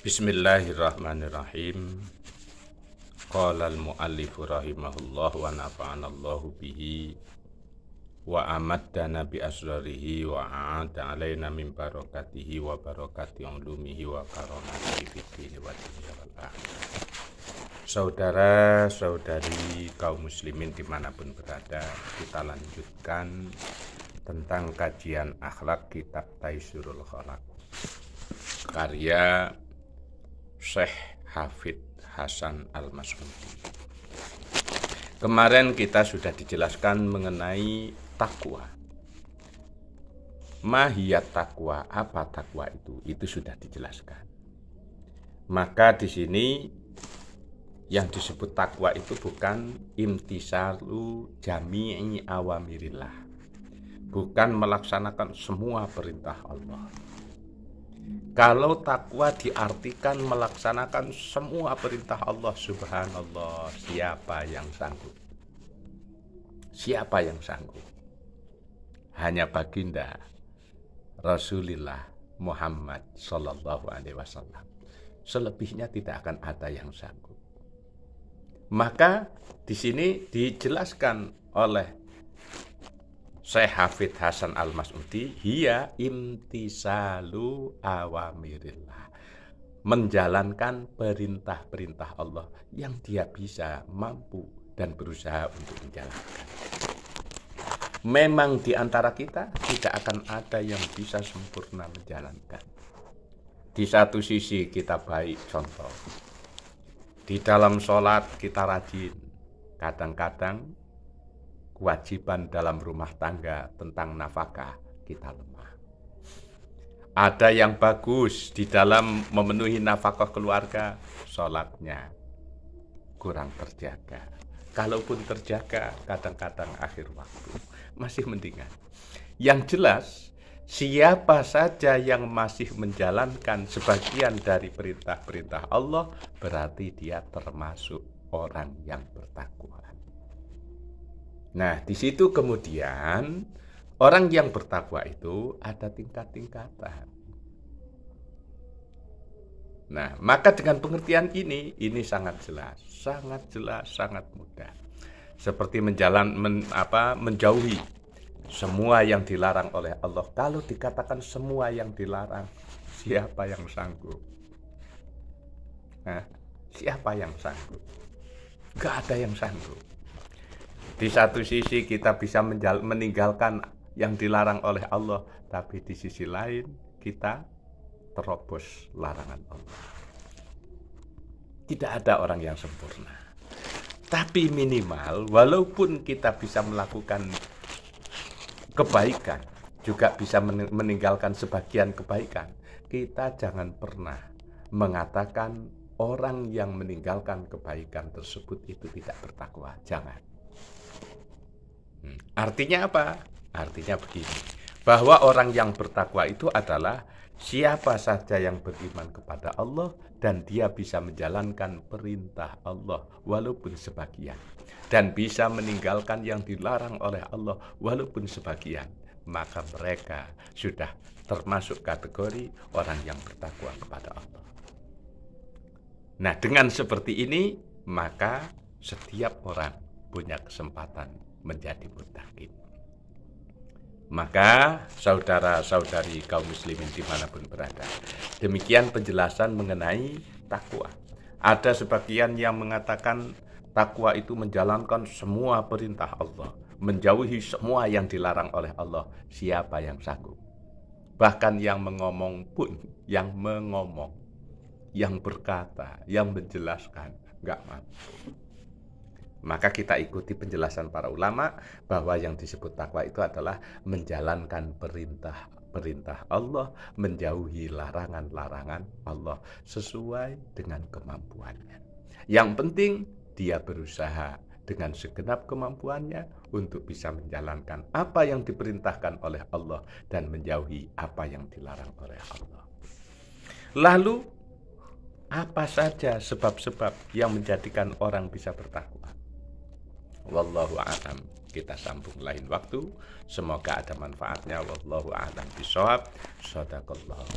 Bismillahirrahmanirrahim. Qala al-muallifu rahimahullah wa nafa'anallahu bihi wa amaddana bi asrarihi wa a'ada alaina min barakatihi wa barakati ulumihi wa karamatihi fid dini wa dunya wal akhirah. Saudara-saudari kaum muslimin dimanapun berada, kita lanjutkan tentang kajian akhlak kitab Taisirul Khalaq karya Syekh Hafidz Hasan Al-Mas'udi. Kemarin kita sudah dijelaskan mengenai takwa. Mahiyat takwa, apa takwa itu? Itu sudah dijelaskan. Maka di sini yang disebut takwa itu bukan imtisalu jami'i awamirillah. Bukan melaksanakan semua perintah Allah. Kalau takwa diartikan melaksanakan semua perintah Allah, subhanallah, siapa yang sanggup? Siapa yang sanggup? Hanya baginda Rasulullah Muhammad Sallallahu Alaihi Wasallam. Selebihnya tidak akan ada yang sanggup. Maka di sini dijelaskan oleh Syekh Hafidz Hasan Al-Mas'udi, hiya imtisalu awamirillah, menjalankan perintah-perintah Allah yang dia bisa, mampu, dan berusaha untuk menjalankan. Memang di antara kita tidak akan ada yang bisa sempurna menjalankan. Di satu sisi kita baik, contoh. Di dalam sholat kita rajin, kadang-kadang kewajiban dalam rumah tangga tentang nafkah kita lemah. Ada yang bagus di dalam memenuhi nafkah keluarga, sholatnya kurang terjaga. Kalaupun terjaga, kadang-kadang akhir waktu masih mendingan. Yang jelas, siapa saja yang masih menjalankan sebagian dari perintah-perintah Allah, berarti dia termasuk orang yang bertakwa. Nah, di situ kemudian orang yang bertakwa itu ada tingkat-tingkatan. Nah, maka dengan pengertian ini sangat jelas, sangat mudah. Seperti menjauhi semua yang dilarang oleh Allah. Kalau dikatakan semua yang dilarang, siapa yang sanggup? Nah, siapa yang sanggup? Gak ada yang sanggup. Di satu sisi kita bisa meninggalkan yang dilarang oleh Allah, tapi di sisi lain kita terobos larangan Allah. Tidak ada orang yang sempurna. Tapi minimal, walaupun kita bisa melakukan kebaikan, juga bisa meninggalkan sebagian kebaikan, kita jangan pernah mengatakan orang yang meninggalkan kebaikan tersebut itu tidak bertakwa. Jangan. Artinya apa? Artinya begini, bahwa orang yang bertakwa itu adalah siapa saja yang beriman kepada Allah dan dia bisa menjalankan perintah Allah walaupun sebagian, dan bisa meninggalkan yang dilarang oleh Allah walaupun sebagian, maka mereka sudah termasuk kategori orang yang bertakwa kepada Allah. Nah, dengan seperti ini, maka setiap orang punya kesempatan menjadi muttaqin. Maka saudara-saudari kaum muslimin dimanapun berada, demikian penjelasan mengenai takwa. Ada sebagian yang mengatakan takwa itu menjalankan semua perintah Allah, menjauhi semua yang dilarang oleh Allah. Siapa yang sanggup? Bahkan yang mengomong pun, yang berkata, yang menjelaskan, enggak mampu. Maka kita ikuti penjelasan para ulama bahwa yang disebut takwa itu adalah menjalankan perintah Allah, menjauhi larangan-larangan Allah sesuai dengan kemampuannya. Yang penting dia berusaha dengan segenap kemampuannya untuk bisa menjalankan apa yang diperintahkan oleh Allah dan menjauhi apa yang dilarang oleh Allah. Lalu apa saja sebab-sebab yang menjadikan orang bisa bertakwa? Wallahu a'lam. Kita sambung lain waktu. Semoga ada manfaatnya. Wallahu a'lam bishawab. Shadaqallahu